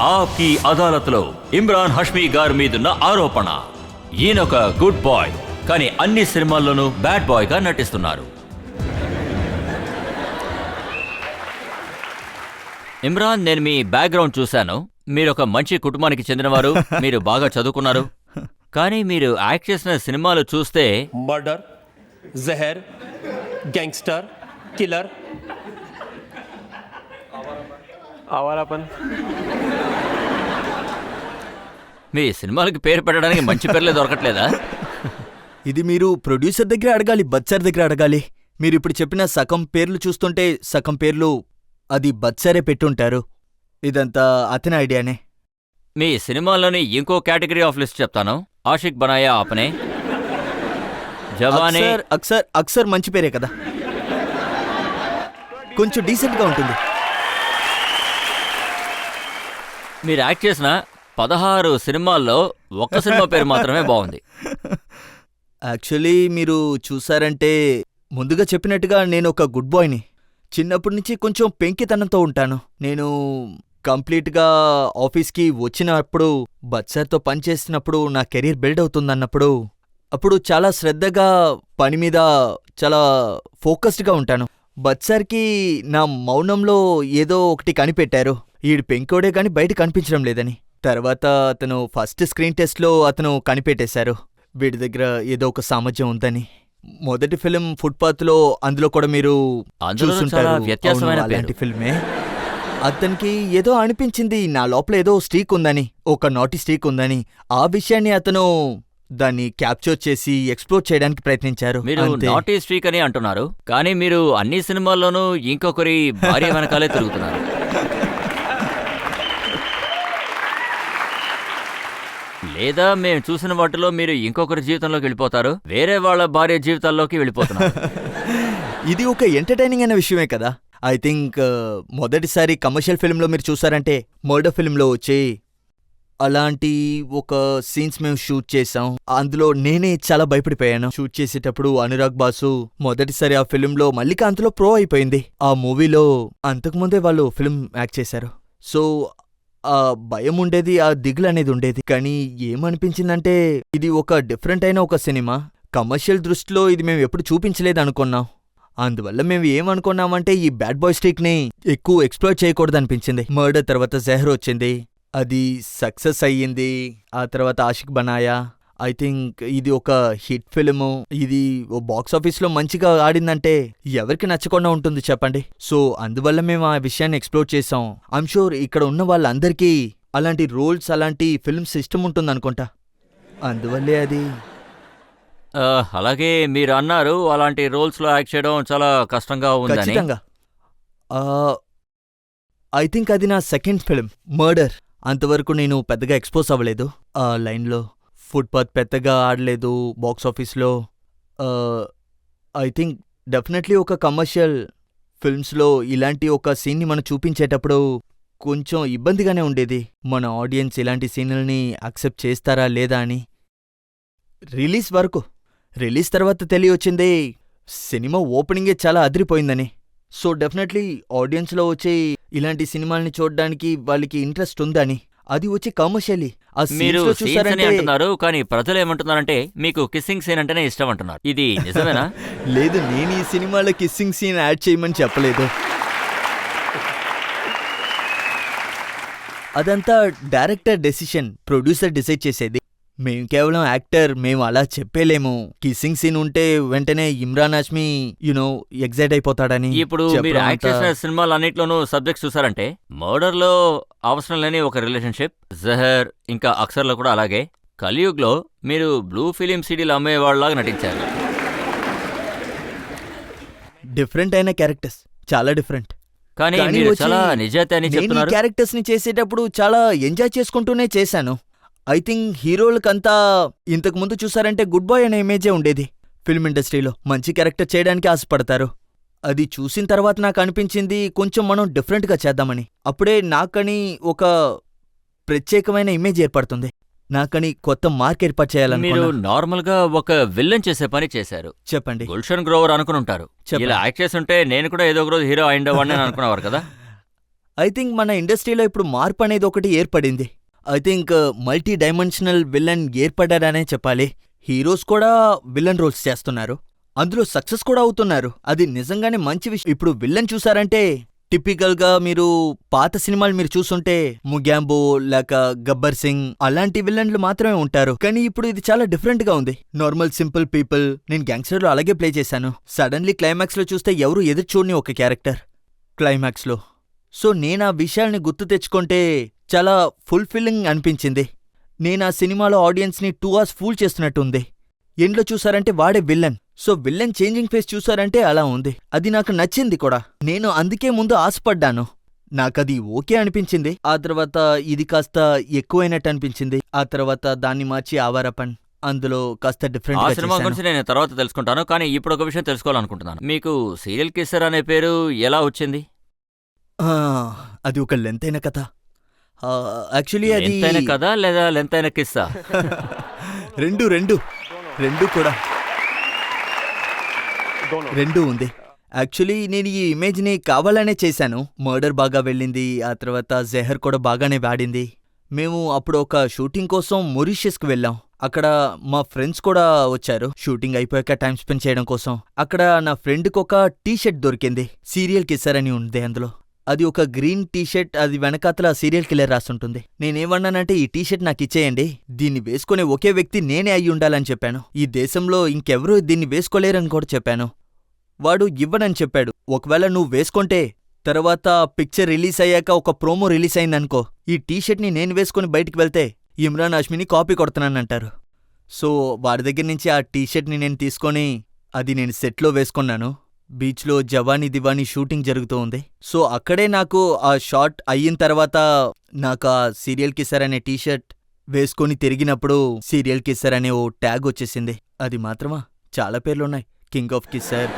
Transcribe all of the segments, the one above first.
ఆప్కి అదాలత్లో ఇమ్రాన్ హష్మీ గారి మీదున్న ఆరోపణ. ఈయనొక గుడ్ బాయ్, కానీ అన్ని సినిమాల్లోనూ బ్యాడ్ బాయ్ గా నటిస్తున్నారు. ఇమ్రాన్, నేను మీ బ్యాక్గ్రౌండ్ చూశాను. మీరొక మంచి కుటుంబానికి చెందినవారు, మీరు బాగా చదువుకున్నారు. కానీ మీరు యాక్ట్ చేసిన సినిమాలు చూస్తే మర్డర్, జహర్, గ్యాంగ్స్టర్, కిల్లర్, ఆవారాపన్. మీ సినిమాలకి పేరు పెట్టడానికి మంచి పేర్లే దొరకట్లేదా? ఇది మీరు ప్రొడ్యూసర్ దగ్గర అడగాలి, బత్సర్ దగ్గర అడగాలి. మీరు ఇప్పుడు చెప్పిన సగం పేర్లు చూస్తుంటే సగం పేర్లు అది బత్సరే పెట్టుంటారు. ఇదంతా అతని ఐడియానే. మీ సినిమాల్లోని ఇంకో కేటగిరీ ఆఫ్ లిస్ట్ చెప్తాను. ఆషిక్ బనాయా ఆప్నే, జవానే. అక్సర్ అక్సర్ మంచి పేరే కదా, కొంచెం డీసెంట్గా ఉంటుంది. మీరు యాక్ట్ చేసిన 16 సినిమాల్లో ఒక్క సినిమా పేరు మాత్రమే బాగుంది. యాక్చువల్లీ మీరు చూసారంటే ముందుగా చెప్పినట్టుగా నేను ఒక గుడ్ బాయ్ని. చిన్నప్పటి నుంచి కొంచెం పెంకితనంతో ఉంటాను. నేను కంప్లీట్గా ఆఫీస్కి వచ్చినప్పుడు, బత్సర్తో పనిచేస్తున్నప్పుడు నా కెరీర్ బిల్డ్ అవుతుందన్నప్పుడు అప్పుడు చాలా శ్రద్ధగా పని మీద చాలా ఫోకస్డ్గా ఉంటాను. బత్సర్కి నా మౌనంలో ఏదో ఒకటి కనిపెట్టారు. ఈడు పెంకోడే కానీ బయట కనిపించడం లేదని. తర్వాత అతను ఫస్ట్ స్క్రీన్ టెస్ట్లో అతను కనిపెట్టేశారు, వీడి దగ్గర ఏదో ఒక సామర్థ్యం ఉందని. మొదటి ఫిలిం ఫుట్పాత్లో, అందులో కూడా మీరు చూస్తుంటారు, అలాంటి ఫిల్మే. అతనికి ఏదో అనిపించింది, నా లోపల ఏదో స్ట్రీక్ ఉందని, ఒక నాటి స్ట్రీక్ ఉందని. ఆ విషయాన్ని అతను దాన్ని క్యాప్చర్ చేసి ఎక్స్ప్లోర్ చేయడానికి ప్రయత్నించారు. మీరు నాటీ స్ట్రీక్ అని అంటున్నారు, కానీ మీరు అన్ని సినిమాల్లోనూ ఇంకొకరి భార్య వెనకాలే తిరుగుతున్నారు. లేదా మేము చూసిన వాటిలో మీరు ఇంకొకరి జీవితంలోకి వెళ్ళిపోతారు, వేరే వాళ్ళ భార్య జీవితాల్లోకి వెళ్ళిపోతున్నారు. ఇది ఒక ఎంటర్టైనింగ్ అనే విషయమే కదా. ఐ థింక్ మొదటిసారి కమర్షియల్ ఫిల్మ్లో మీరు చూసారంటే మర్డర్ ఫిల్మ్లో వచ్చి అలాంటి ఒక సీన్స్ మేము షూట్ చేసాం. అందులో నేనే చాలా భయపడిపోయాను. షూట్ చేసేటప్పుడు అనురాగ్ బాసు మొదటిసారి ఆ ఫిల్మ్లో మల్లికాంత్లో ప్రో అయిపోయింది. ఆ మూవీలో అంతకుముందే వాళ్ళు ఫిల్మ్ యాక్ట్ చేశారు. సో ఆ భయం ఉండేది, ఆ దిగులు అనేది ఉండేది. కానీ ఏమనిపించిందంటే ఇది ఒక డిఫరెంట్ అయిన ఒక సినిమా. కమర్షియల్ దృష్టిలో ఇది మేము ఎప్పుడు చూపించలేదు అనుకున్నాం. అందువల్ల మేము ఏమనుకున్నామంటే ఈ బ్యాడ్ బాయ్ స్ట్రీక్ని ఎక్కువ ఎక్స్ప్లోర్ చేయకూడదనిపించింది. మర్డర్ తర్వాత జహర్ వచ్చింది, అది సక్సెస్ అయ్యింది. ఆ తర్వాత ఆషిక్ బనాయా, ఐ థింక్ ఇది ఒక హిట్ ఫిల్ము. ఇది బాక్స్ ఆఫీస్లో మంచిగా ఆడిందంటే ఎవరికి నచ్చకుండా ఉంటుంది చెప్పండి. సో అందువల్ల మేము ఆ విషయాన్ని ఎక్స్ప్లోర్ చేసాం. ఐమ్ షూర్ ఇక్కడ ఉన్న వాళ్ళందరికీ అలాంటి రోల్స్, అలాంటి ఫిల్మ్స్ ఇష్టం ఉంటుంది అనుకుంటా. అందువల్లే అది. అలాగే మీరు అన్నారు అలాంటి రోల్స్లో యాక్ట్ చేయడం చాలా కష్టంగా ఉందని. ఖచ్చితంగా. ఐ థింక్ అది నా సెకండ్ ఫిల్మ్ మర్డర్. అంతవరకు నేను పెద్దగా ఎక్స్పోజ్ అవ్వలేదు ఆ లైన్లో. ఫుట్పాత్ పెద్దగా ఆడలేదు బాక్స్ ఆఫీస్లో. ఐ థింక్ డెఫినెట్లీ ఒక కమర్షియల్ ఫిల్మ్స్లో ఇలాంటి ఒక సీన్ని మనం చూపించేటప్పుడు కొంచెం ఇబ్బందిగానే ఉండేది. మన ఆడియన్స్ ఇలాంటి సీన్లని యాక్సెప్ట్ చేస్తారా లేదా అని. రిలీజ్ తర్వాత తెలియొచ్చింది సినిమా ఓపెనింగే చాలా అదిరిపోయిందని. సో డెఫినెట్లీ ఆడియన్స్లో వచ్చి ఇలాంటి సినిమాల్ని చూడడానికి వాళ్ళకి ఇంట్రెస్ట్ ఉందని. అది వచ్చి కమర్షియలీ మీరు సీన్స్ అని అంటున్నారు, కానీ ప్రజలు ఏమంటున్నారంటే మీకు కిస్సింగ్ సీన్ అంటేనే ఇష్టం అంటున్నారు. ఇది నిజమేనా? లేదు, నేను ఈ సినిమాలో కిస్సింగ్ సీన్ యాడ్ చేయమని చెప్పలేదు. అదంతా డైరెక్టర్ డెసిషన్, ప్రొడ్యూసర్ డిసైడ్ చేసేది. మేం కేవలం యాక్టర్, మేము అలా చెప్పేలేము. కిస్సింగ్ సీన్ ఉంటే వెంటనే ఇమ్రాన్ హాష్మీ ఎగ్జైట్ అయిపోతాడని. ఇప్పుడు మీరు యాక్ట్ చేసిన సినిమాలన్నింటిలోనూ సబ్జెక్ట్స్ చూసారంటే మర్డర్లో అవసరం లేని ఒక రిలేషన్షిప్, జహర్ ఇంకా అక్సర్లో కూడా అలాగే. కలియుగ్లో మీరు బ్లూ ఫిలిం సీడీలు అమ్మేవాళ్ళలాగా నటించారు. డిఫరెంట్ అయిన క్యారెక్టర్స్, చాలా డిఫరెంట్. కానీ మీరు చాలా నిజాయితీ అని చెప్తున్నారు. క్యారెక్టర్స్ ని చేసేటప్పుడు చాలా ఎంజాయ్ చేసుకుంటూనే చేశాను. ఐ థింక్ హీరోలకంతా ఇంతకు ముందు చూసారంటే గుడ్ బాయ్ అనే ఇమేజే ఉండేది. ఫిల్మ్ ఇండస్ట్రీలో మంచి క్యారెక్టర్ చేయడానికి ఆశపడతారు. అది చూసిన తర్వాత నాకు అనిపించింది కొంచెం మనం డిఫరెంట్గా చేద్దామని. అప్పుడే నాకని ఒక ప్రత్యేకమైన ఇమేజ్ ఏర్పడుతుంది. నాకని కొత్త మార్క్ ఏర్పాటు చేయాలని. మీరు నార్మల్ గా ఒక విలన్ చేసే పని చేశారు. చెప్పండి. గుల్షన్ గ్రోవర్ అనుకుని ఉంటారు. ఇలా యాక్ట్ చేస్తుంటే నేను కూడా ఏదో ఒక రోజు హీరో అయిండేవాడిని అనుకునేవారు కదా. ఐ థింక్ మన ఇండస్ట్రీలో ఇప్పుడు మార్పు అనేది ఒకటి ఏర్పడింది. I think multi dimensional villain ఏర్పడ్డారనే చెప్పాలి. హీరోస్ కూడా విలన్ రోల్స్ చేస్తున్నారు, అందులో సక్సెస్ కూడా అవుతున్నారు. అది నిజంగానే మంచి విషయం. ఇప్పుడు విలన్ చూసారంటే టిపికల్ గా మీరు పాత సినిమాలు మీరు చూసుంటే ముగ్యాంబో లేక గబ్బర్ సింగ్ అలాంటి విలన్లు మాత్రమే ఉంటారు. కానీ ఇప్పుడు ఇది చాలా డిఫరెంట్ గా ఉంది. Normal simple people. నేను గ్యాంగ్స్టర్ లో అలాగే ప్లే చేశాను. సడన్లీ క్లైమాక్స్ లో చూస్తే ఎవరు ఎదురు చూడని ఒక క్యారెక్టర్ క్లైమాక్స్ లో. సో నేను ఆ విషయాల్ని గుర్తు తెచ్చుకుంటే చాలా ఫుల్ఫిల్లింగ్ అనిపించింది. నేను ఆ సినిమాలో ఆడియన్స్ ని 2 hours ఫూల్ చేస్తున్నట్టు ఉంది. ఎండ్లో చూసారంటే వాడే villain. So villain changing face చూసారంటే అలా ఉంది. అది నాకు నచ్చింది కూడా. నేను అందుకే ముందు ఆశపడ్డాను. నాకది ఓకే అనిపించింది. ఆ తర్వాత ఇది కాస్త ఎక్కువైనట్టు అనిపించింది. ఆ తర్వాత దాన్ని మార్చి ఆవారపన్ అందులో కాస్త ఆ సినిమా డిఫరెంట్. గురించి నేను తర్వాత తెలుసుకుంటాను, కానీ ఇప్పుడు ఒక విషయం తెలుసుకోవాలనుకుంటున్నాను. మీకు సీరియల్ కిస్సర్ అనే పేరు ఎలా వచ్చింది? అది ఒక లెంత్ అయిన కథ. యాక్చువల్లీ అది లెంత్ అయిన కథ లేదా లెంత్ అయిన కిస్సా? రెండు కూడా రెండు ఉంది. యాక్చువల్లీ నేను ఈ ఇమేజ్ని కావాలనే చేశాను. మర్డర్ బాగా వెళ్ళింది, ఆ తర్వాత జెహర్ కూడా బాగానే వాడింది. మేము అప్పుడు ఒక షూటింగ్ కోసం మొరీషియస్కి వెళ్ళాం. అక్కడ మా ఫ్రెండ్స్ కూడా వచ్చారు షూటింగ్ అయిపోయాక టైం స్పెండ్ చేయడం కోసం. అక్కడ నా ఫ్రెండ్కి ఒక టీషర్ట్ దొరికింది, సీరియల్ కిస్సర్ అని ఉంది అందులో. అది ఒక గ్రీన్ టీషర్ట్, అది వెనకాతల సీరియల్ కిల్లర్ రాస్తుంటుంది. నేనేమన్నానంటే ఈ టీషర్ట్ నాకు ఇచ్చేయండి, దీన్ని వేసుకునే ఒకే వ్యక్తి నేనే అయి ఉండాలని చెప్పాను. ఈ దేశంలో ఇంకెవరూ దీన్ని వేసుకోలేరని కూడా చెప్పాను. వాడు ఇవ్వనని చెప్పాడు. ఒకవేళ నువ్వు వేసుకుంటే తర్వాత పిక్చర్ రిలీజ్ అయ్యాక ఒక ప్రోమో రిలీజ్ అయిందనుకో, ఈ టీషర్ట్ని నేను వేసుకుని బయటికి వెళ్తే ఇమ్రాన్ హాష్మీని కాపీ కొడుతున్నానంటారు. సో వాడి దగ్గర నుంచి ఆ టీషర్ట్ని నేను తీసుకొని అది నేను సెట్లో వేసుకున్నాను. బీచ్లో జవానీ దివానీ షూటింగ్ జరుగుతూ ఉంది. సో అక్కడే నాకు ఆ షాట్ అయిన తర్వాత నాకు ఆ సీరియల్ కిస్సర్ అనే టీషర్ట్ వేసుకొని తిరిగినప్పుడు సీరియల్ కిస్సర్ అనే ఓ ట్యాగ్ వచ్చేసింది. అది మాత్రమా, చాలా పేర్లున్నాయి. కింగ్ ఆఫ్ కిస్సర్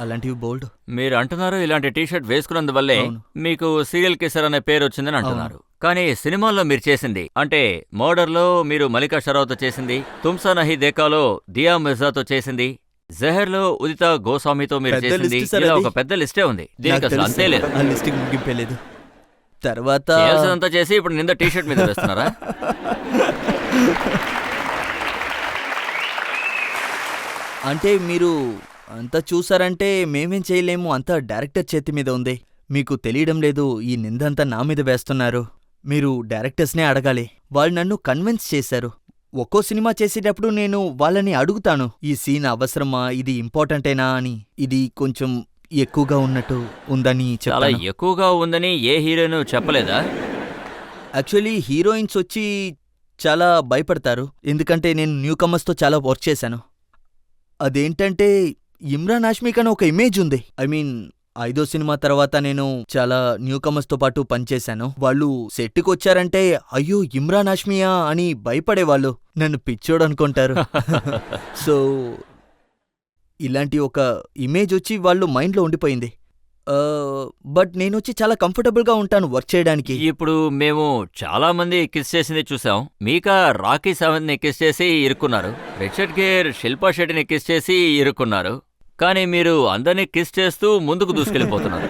అలాంటివి బోల్డ్. మీరు అంటున్నారు ఇలాంటి టీషర్ట్ వేసుకున్నందువల్లే అవును. మీకు సీరియల్ కిస్సర్ అనే పేరు వచ్చిందని అంటున్నారు. కానీ సినిమాల్లో మీరు చేసింది, అంటే మర్డర్లో మీరు మలికా షరావత్తో చేసింది, తుమ్సా నహీ దేకాలో దియా మిర్జాతో చేసింది, జహర్లో ఉదిత గోస్వామితో మీరు పెద్ద చేసింది, లిస్ట్ సార్ ఇలా అది. ఒక పెద్ద లిస్టే ఉంది. దీనికి నాకు అసలు తెలుసు, అంతే లేదు. ఆ లిస్ట్కి ముగింపే లేదు. తర్వాత చేయాల్సిందంతా చేసి ఇప్పుడు నింద టీషర్ట్ మీద వేస్తున్నారా? అంటే మీరు అంతా చూసారంటే మేమేం చేయలేము, అంతా డైరెక్టర్ చేతి మీద ఉంది. మీకు తెలియడం లేదు, ఈ నిందంతా నా మీద వేస్తున్నారు. మీరు డైరెక్టర్స్నే అడగాలి. వాళ్ళు నన్ను కన్విన్స్ చేశారు. ఒక్కో సినిమా చేసేటప్పుడు నేను వాళ్ళని అడుగుతాను, ఈ సీన్ అవసరమా, ఇది ఇంపార్టెంటేనా అని. ఇది కొంచెం ఎక్కువగా ఉన్నట్టు ఉందని చాలా చెప్తాను. ఎక్కువగా ఉందని ఏ హీరోయిన్ చెప్పలేదా? యాక్చువల్లీ హీరోయిన్స్ వచ్చి చాలా భయపడతారు, ఎందుకంటే నేను న్యూ కమర్స్తో చాలా వర్క్ చేశాను. అదేంటంటే ఇమ్రాన్ హాష్మీ కన్నా ఒక ఇమేజ్ ఉంది. ఐ మీన్ 5వ సినిమా తర్వాత నేను చాలా న్యూ కమర్స్తో పాటు పనిచేశాను. వాళ్ళు సెట్కి వచ్చారంటే అయ్యో ఇమ్రాన్ హాష్మీయా అని భయపడేవాళ్ళు, నన్ను పిచ్చోడు అనుకుంటారు. సో ఇలాంటి ఒక ఇమేజ్ వచ్చి వాళ్ళు మైండ్లో ఉండిపోయింది. బట్ నేను వచ్చి చాలా కంఫర్టబుల్గా ఉంటాను వర్క్ చేయడానికి. ఇప్పుడు మేము చాలా మంది కిస్ చేసింది చూసాం. మీకా రాకీ సావంత్ని కిస్ చేసి ఇరుక్కున్నారు, రిచర్డ్ గేర్ శిల్పా శెట్టిని కిస్ చేసి ఇరుక్కున్నారు. కానీ మీరు అందరినీ కిస్ చేస్తూ ముందుకు దూసుకెళ్ళిపోతున్నారు.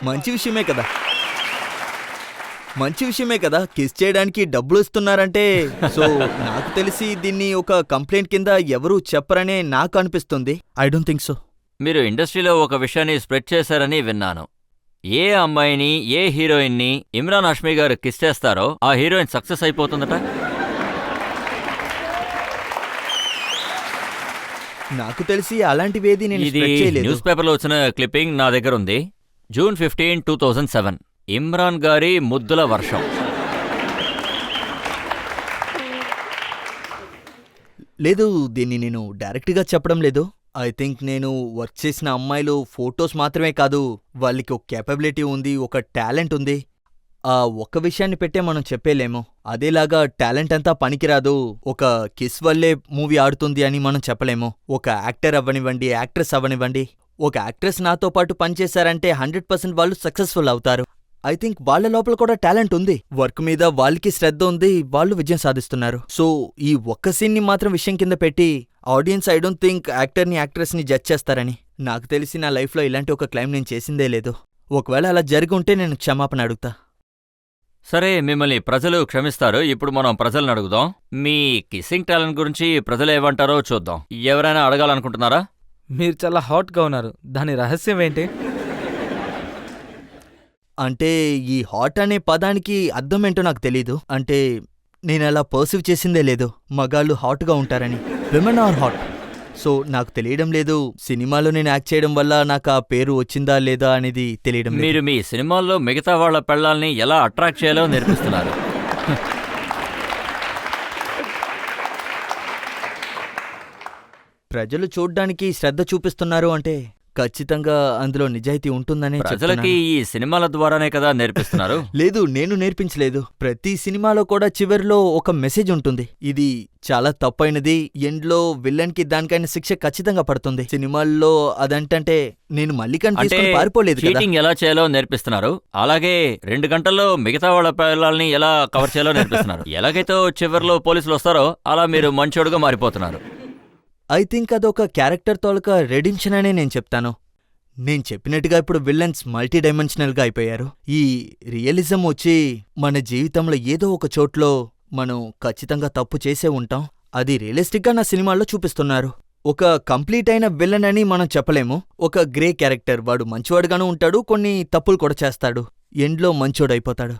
మంచి విషయమే కదా, మంచి విషయమే కదా. కిస్ చేయడానికి డబ్బులు ఇస్తున్నారంటే సో నాకు తెలిసి దీన్ని ఒక కంప్లైంట్ కింద ఎవరూ చెప్పరనే నాకు అనిపిస్తుంది. I don't think so. మీరు ఇండస్ట్రీలో ఒక విషయాన్ని స్ప్రెడ్ చేశారని విన్నాను. ఏ అమ్మాయిని, ఏ హీరోయిన్ని ఇమ్రాన్ హాష్మీ గారు కిస్ చేస్తారో ఆ హీరోయిన్ సక్సెస్ అయిపోతుందట. నాకు తెలిసి అలాంటివేది నేను ఇది స్ప్రెడ్ చేయలేదు. న్యూస్ పేపర్లో వచ్చిన క్లిప్పింగ్ నా దగ్గర ఉంది. జూన్ 15, 2007 ఇమ్రాన్ గారి ముద్దుల వర్షం. లేదు, దీన్ని నేను డైరెక్ట్గా చెప్పడం లేదు. ఐ థింక్ నేను వర్క్ చేసిన అమ్మాయిలు ఫొటోస్ మాత్రమే కాదు, వాళ్ళకి ఒక కేపబిలిటీ ఉంది, ఒక టాలెంట్ ఉంది. ఆ ఒక్క విషయాన్ని పెట్టే మనం చెప్పేలేము. అదేలాగా టాలెంట్ అంతా పనికిరాదు, ఒక కిస్ వల్లే మూవీ ఆడుతుంది అని మనం చెప్పలేము. ఒక యాక్టర్ అవ్వనివ్వండి, యాక్ట్రెస్ అవ్వనివ్వండి, ఒక యాక్ట్రెస్ నాతో పాటు పనిచేశారంటే 100% వాళ్ళు సక్సెస్ఫుల్ అవుతారు. ఐ థింక్ వాళ్ళ లోపల కూడా టాలెంట్ ఉంది, వర్క్ మీద వాళ్ళకి శ్రద్ధ ఉంది, వాళ్ళు విజయం సాధిస్తున్నారు. సో ఈ ఒక్క సీన్ని మాత్రం విషయం కింద పెట్టి ఆడియన్స్ ఐ డోంట్ థింక్ యాక్టర్ని యాక్ట్రెస్ని జడ్జ్ చేస్తారని. నాకు తెలిసి నా లైఫ్లో ఇలాంటి ఒక క్లైమ్ నేను చేసిందే లేదు. ఒకవేళ అలా జరిగి ఉంటే నేను క్షమాపణ అడుగుతా. సరే, మిమ్మల్ని ప్రజలు క్షమిస్తారు. ఇప్పుడు మనం ప్రజలను అడుగుదాం. మీ కిస్సింగ్ టాలెంట్ గురించి ప్రజలు ఏమంటారో చూద్దాం. ఎవరైనా అడగాలనుకుంటున్నారా? మీరు చాలా హాట్గా ఉన్నారు, దాని రహస్యం ఏంటి? అంటే ఈ హాట్ అనే పదానికి అర్థం ఏంటో నాకు తెలీదు. అంటే నేను అలా పర్సీవ్ చేసిందే లేదు మగాళ్ళు హాట్గా ఉంటారని. Women or hot. సో నాకు తెలియడం లేదు సినిమాలో నేను యాక్ట్ చేయడం వల్ల నాకు ఆ పేరు వచ్చిందా లేదా అనేది తెలియడం లేదు. మీరు మీ సినిమాల్లో మిగతా వాళ్ళ పెళ్ళాల్ని ఎలా అట్రాక్ట్ చేయాలో నేర్పిస్తున్నారు. ప్రజలు చూడ్డానికి శ్రద్ధ చూపిస్తున్నారు అంటే ఖచ్చితంగా అందులో నిజాయితీ ఉంటుందనే ప్రజలకి చెప్తున్నాను. ఈ సినిమాల ద్వారానే కదా నేర్పిస్తున్నారు. లేదు, నేను నేర్పించలేదు. ప్రతి సినిమాలో కూడా చివరిలో ఒక మెసేజ్ ఉంటుంది. ఇది చాలా తప్పైనది, ఎండ్లో విలన్ కి దానికైనా శిక్ష ఖచ్చితంగా పడుతుంది. సినిమాల్లో అదంటే నేను మళ్ళీ అంటే పారిపోలేదు కదా. చీటింగ్ ఎలా చేయాలో నేర్పిస్తున్నారు. అలాగే 2 గంటల్లో మిగతా వాళ్ళ పిల్లల్ని ఎలా కవర్ చేయాలో నేర్పిస్తున్నారు. ఎలాగైతే చివరిలో పోలీసులు వస్తారో అలా మీరు మంచోడుగా మారిపోతున్నారు. ఐ థింక్ అదొక క్యారెక్టర్ తోలక రెడిమ్షన్ అనే నేను చెప్తాను. నేను చెప్పినట్టుగా ఇప్పుడు విల్లన్స్ మల్టీ డైమెన్షనల్గా అయిపోయారు. ఈ రియలిజం వచ్చి మన జీవితంలో ఏదో ఒక చోట్లో మనం ఖచ్చితంగా తప్పు చేసే ఉంటాం. అది రియలిస్టిక్గా నా సినిమాల్లో చూపిస్తున్నారు. ఒక కంప్లీట్ అయిన విలన్ అని మనం చెప్పలేము. ఒక గ్రే క్యారెక్టర్, వాడు మంచివాడుగాను ఉంటాడు, కొన్ని తప్పులు కూడా చేస్తాడు, ఎండ్లో మంచోడైపోతాడు.